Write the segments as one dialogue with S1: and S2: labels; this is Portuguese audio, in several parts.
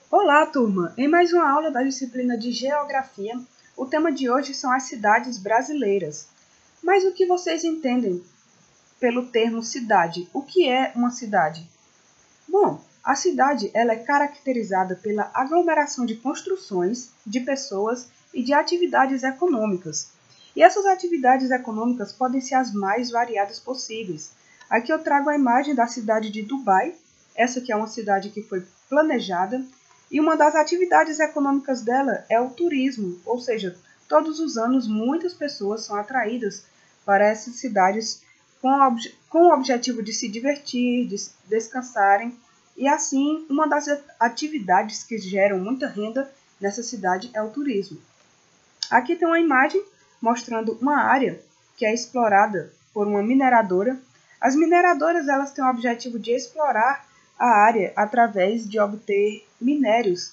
S1: Olá, turma! Em mais uma aula da disciplina de Geografia, o tema de hoje são as cidades brasileiras. Mas o que vocês entendem pelo termo cidade? O que é uma cidade? Bom, a cidade ela é caracterizada pela aglomeração de construções, de pessoas e de atividades econômicas. E essas atividades econômicas podem ser as mais variadas possíveis. Aqui eu trago a imagem da cidade de Dubai, essa que é uma cidade que foi planejada, e uma das atividades econômicas dela é o turismo, ou seja, todos os anos muitas pessoas são atraídas para essas cidades com o objetivo de se divertir, de descansarem, e assim uma das atividades que geram muita renda nessa cidade é o turismo. Aqui tem uma imagem mostrando uma área que é explorada por uma mineradora. As mineradoras elas têm o objetivo de explorar a área através de obter minérios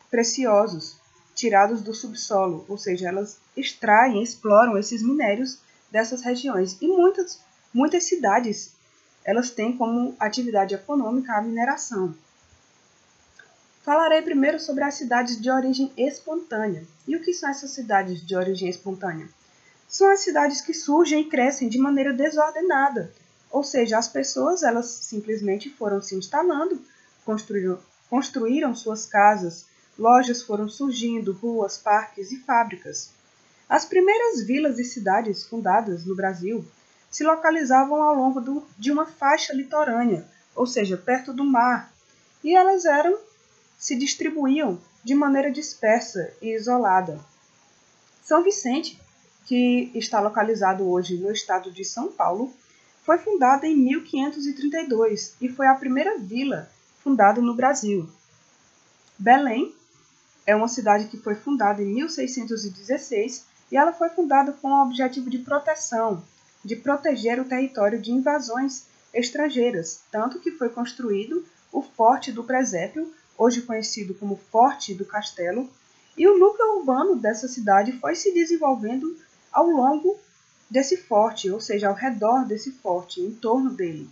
S1: preciosos tirados do subsolo, ou seja, elas extraem, exploram esses minérios dessas regiões. E muitas cidades elas têm como atividade econômica a mineração. Falarei primeiro sobre as cidades de origem espontânea. E o que são essas cidades de origem espontânea? São as cidades que surgem e crescem de maneira desordenada, ou seja, as pessoas elas simplesmente foram se instalando, construíram suas casas, lojas foram surgindo, ruas, parques e fábricas. As primeiras vilas e cidades fundadas no Brasil se localizavam ao longo de uma faixa litorânea, ou seja, perto do mar, e elas se distribuíam de maneira dispersa e isolada. São Vicente, que está localizado hoje no estado de São Paulo, foi fundada em 1532 e foi a primeira vila fundada no Brasil. Belém é uma cidade que foi fundada em 1616 e ela foi fundada com o objetivo de proteção, de proteger o território de invasões estrangeiras, tanto que foi construído o Forte do Presépio, hoje conhecido como Forte do Castelo, e o núcleo urbano dessa cidade foi se desenvolvendo ao longo desse forte, ou seja, ao redor desse forte, em torno dele.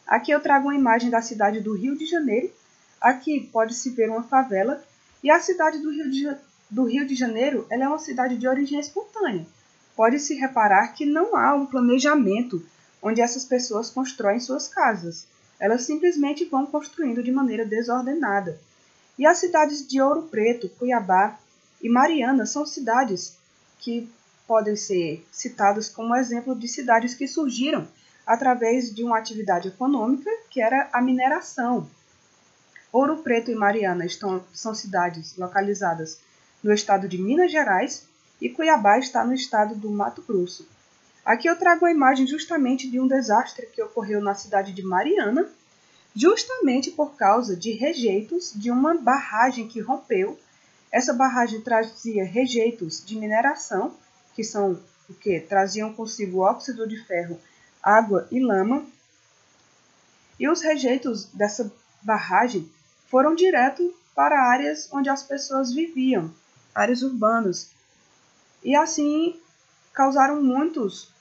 S1: Aqui eu trago uma imagem da cidade do Rio de Janeiro. Aqui pode-se ver uma favela, e a cidade do Rio de Janeiro ela é uma cidade de origem espontânea. Pode-se reparar que não há um planejamento onde essas pessoas constroem suas casas. Elas simplesmente vão construindo de maneira desordenada. E as cidades de Ouro Preto, Cuiabá e Mariana são cidades que podem ser citadas como exemplo de cidades que surgiram através de uma atividade econômica que era a mineração. Ouro Preto e Mariana são cidades localizadas no estado de Minas Gerais e Cuiabá está no estado do Mato Grosso. Aqui eu trago uma imagem justamente de um desastre que ocorreu na cidade de Mariana, justamente por causa de rejeitos de uma barragem que rompeu. Essa barragem trazia rejeitos de mineração, que são o que traziam consigo óxido de ferro, água e lama. E os rejeitos dessa barragem foram direto para áreas onde as pessoas viviam, áreas urbanas. E assim causaram muitos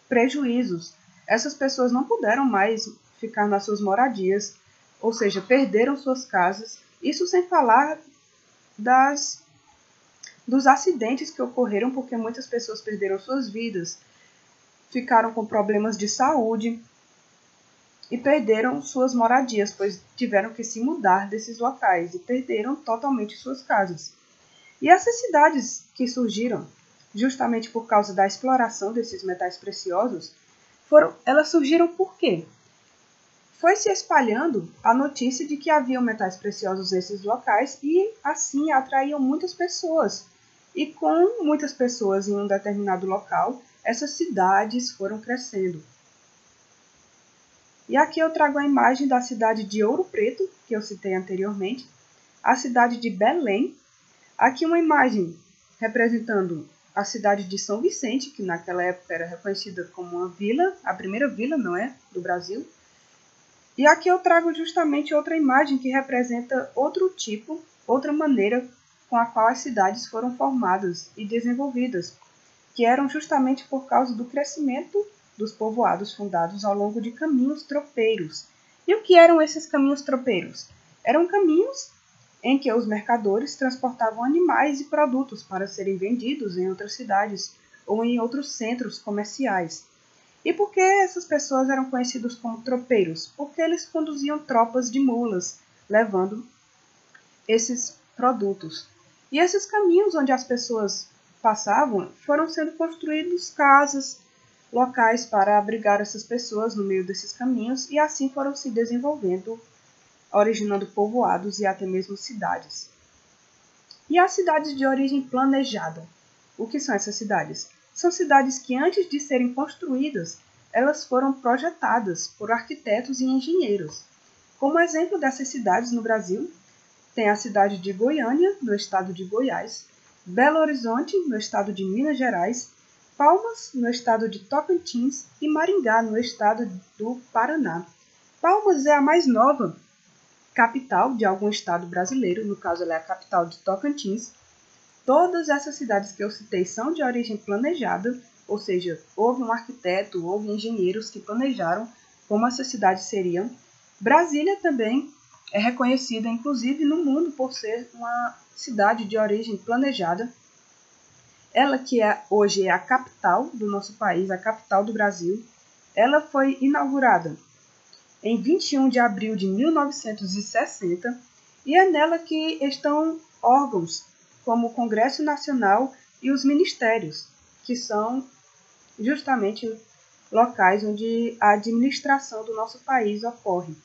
S1: prejuízos. Essas pessoas não puderam mais ficar nas suas moradias, ou seja, perderam suas casas. Isso sem falar dos acidentes que ocorreram, porque muitas pessoas perderam suas vidas, ficaram com problemas de saúde e perderam suas moradias, pois tiveram que se mudar desses locais e perderam totalmente suas casas. E essas cidades que surgiram justamente por causa da exploração desses metais preciosos, elas surgiram por quê? Foi se espalhando a notícia de que haviam metais preciosos nesses locais e assim atraíam muitas pessoas. E com muitas pessoas em um determinado local, essas cidades foram crescendo. E aqui eu trago a imagem da cidade de Ouro Preto, que eu citei anteriormente, a cidade de Belém. Aqui uma imagem representando a cidade de São Vicente, que naquela época era reconhecida como uma vila, a primeira vila, não é, do Brasil. E aqui eu trago justamente outra imagem que representa outro tipo, outra maneira com a qual as cidades foram formadas e desenvolvidas, que eram justamente por causa do crescimento dos povoados fundados ao longo de caminhos tropeiros. E o que eram esses caminhos tropeiros? Eram caminhos em que os mercadores transportavam animais e produtos para serem vendidos em outras cidades ou em outros centros comerciais. E por que essas pessoas eram conhecidos como tropeiros? Porque eles conduziam tropas de mulas, levando esses produtos. E esses caminhos onde as pessoas passavam foram sendo construídos casas, locais para abrigar essas pessoas no meio desses caminhos, e assim foram se desenvolvendo, originando povoados e até mesmo cidades. E as cidades de origem planejada? O que são essas cidades? São cidades que, antes de serem construídas, elas foram projetadas por arquitetos e engenheiros. Como exemplo dessas cidades no Brasil, tem a cidade de Goiânia, no estado de Goiás, Belo Horizonte, no estado de Minas Gerais, Palmas, no estado de Tocantins, e Maringá, no estado do Paraná. Palmas é a mais nova capital de algum estado brasileiro, no caso ela é a capital de Tocantins. Todas essas cidades que eu citei são de origem planejada, ou seja, houve um arquiteto, houve engenheiros que planejaram como essas cidades seriam. Brasília também é reconhecida, inclusive, no mundo por ser uma cidade de origem planejada. Ela que hoje é a capital do nosso país, a capital do Brasil, ela foi inaugurada em 21 de abril de 1960 e é nela que estão órgãos como o Congresso Nacional e os ministérios, que são justamente locais onde a administração do nosso país ocorre.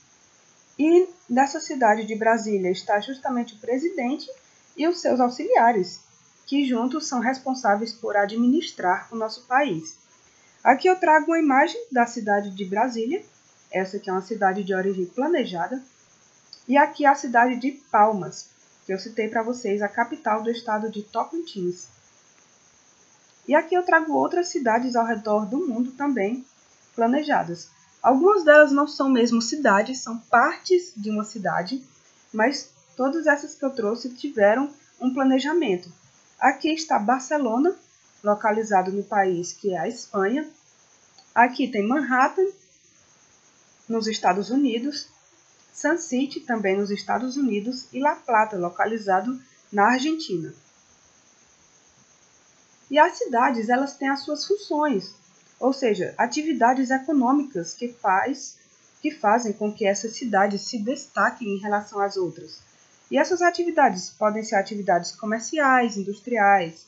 S1: E nessa cidade de Brasília está justamente o presidente e os seus auxiliares, que juntos são responsáveis por administrar o nosso país. Aqui eu trago uma imagem da cidade de Brasília, essa que é uma cidade de origem planejada, e aqui a cidade de Palmas, que eu citei para vocês, a capital do estado de Tocantins. E aqui eu trago outras cidades ao redor do mundo também planejadas. Algumas delas não são mesmo cidades, são partes de uma cidade, mas todas essas que eu trouxe tiveram um planejamento. Aqui está Barcelona, localizado no país que é a Espanha. Aqui tem Manhattan, nos Estados Unidos. Sun City, também nos Estados Unidos. E La Plata, localizado na Argentina. E as cidades, elas têm as suas funções, ou seja, atividades econômicas que fazem com que essas cidades se destaquem em relação às outras. E essas atividades podem ser atividades comerciais, industriais,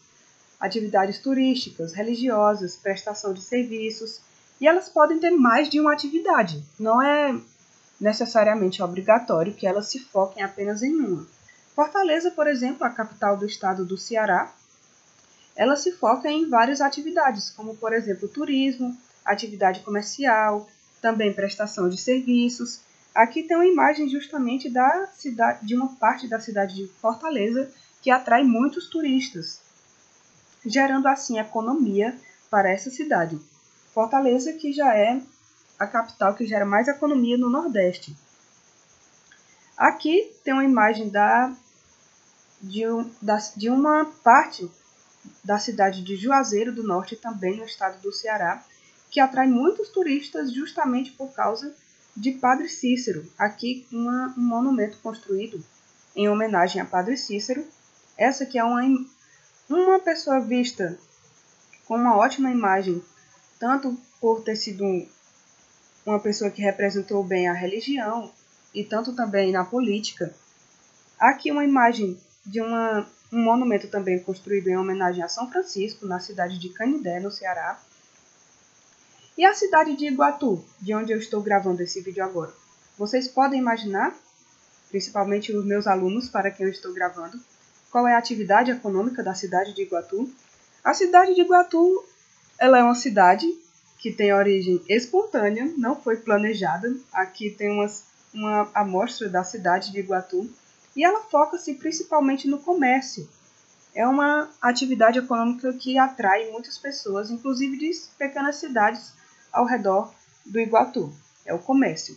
S1: atividades turísticas, religiosas, prestação de serviços, e elas podem ter mais de uma atividade. Não é necessariamente obrigatório que elas se foquem apenas em uma. Fortaleza, por exemplo, a capital do estado do Ceará, ela se foca em várias atividades, como, por exemplo, turismo, atividade comercial, também prestação de serviços. Aqui tem uma imagem justamente da cidade, de uma parte da cidade de Fortaleza, que atrai muitos turistas, gerando assim economia para essa cidade. Fortaleza, que já é a capital que gera mais economia no Nordeste. Aqui tem uma imagem de uma parte da cidade de Juazeiro do Norte, também no estado do Ceará, que atrai muitos turistas justamente por causa de Padre Cícero. Aqui um monumento construído em homenagem a Padre Cícero. Essa que é uma pessoa vista com uma ótima imagem, tanto por ter sido uma pessoa que representou bem a religião e tanto também na política. Aqui uma imagem de um monumento também construído em homenagem a São Francisco, na cidade de Canindé, no Ceará. E a cidade de Iguatu, de onde eu estou gravando esse vídeo agora. Vocês podem imaginar, principalmente os meus alunos para quem eu estou gravando, qual é a atividade econômica da cidade de Iguatu? A cidade de Iguatu, ela é uma cidade que tem origem espontânea, não foi planejada. Aqui tem uma amostra da cidade de Iguatu. E ela foca-se principalmente no comércio. É uma atividade econômica que atrai muitas pessoas, inclusive de pequenas cidades ao redor do Iguatu. É o comércio.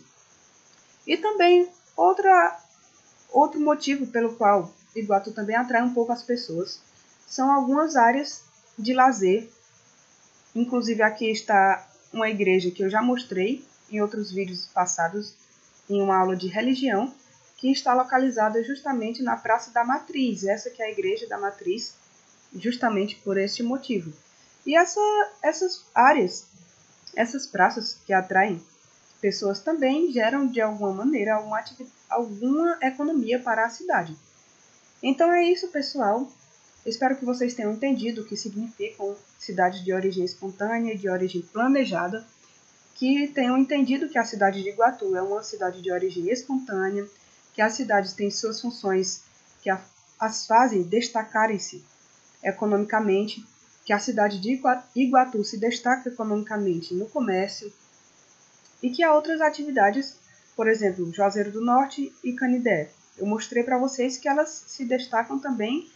S1: E também outro motivo pelo qual Iguatu também atrai um pouco as pessoas são algumas áreas de lazer. Inclusive aqui está uma igreja que eu já mostrei em outros vídeos passados, em uma aula de religião, que está localizada justamente na Praça da Matriz, essa que é a Igreja da Matriz, justamente por este motivo. E essas áreas, essas praças que atraem pessoas também geram, de alguma maneira, alguma economia para a cidade. Então é isso, pessoal. Espero que vocês tenham entendido o que significam cidades de origem espontânea e de origem planejada, que tenham entendido que a cidade de Iguatu é uma cidade de origem espontânea, que as cidades têm suas funções que as fazem destacarem-se economicamente, que a cidade de Iguatu se destaca economicamente no comércio e que há outras atividades, por exemplo, Juazeiro do Norte e Canidé. Eu mostrei para vocês que elas se destacam também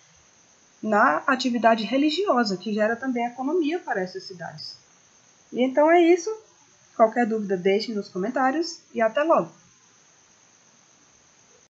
S1: na atividade religiosa, que gera também economia para essas cidades. E então é isso. Qualquer dúvida, deixe nos comentários e até logo!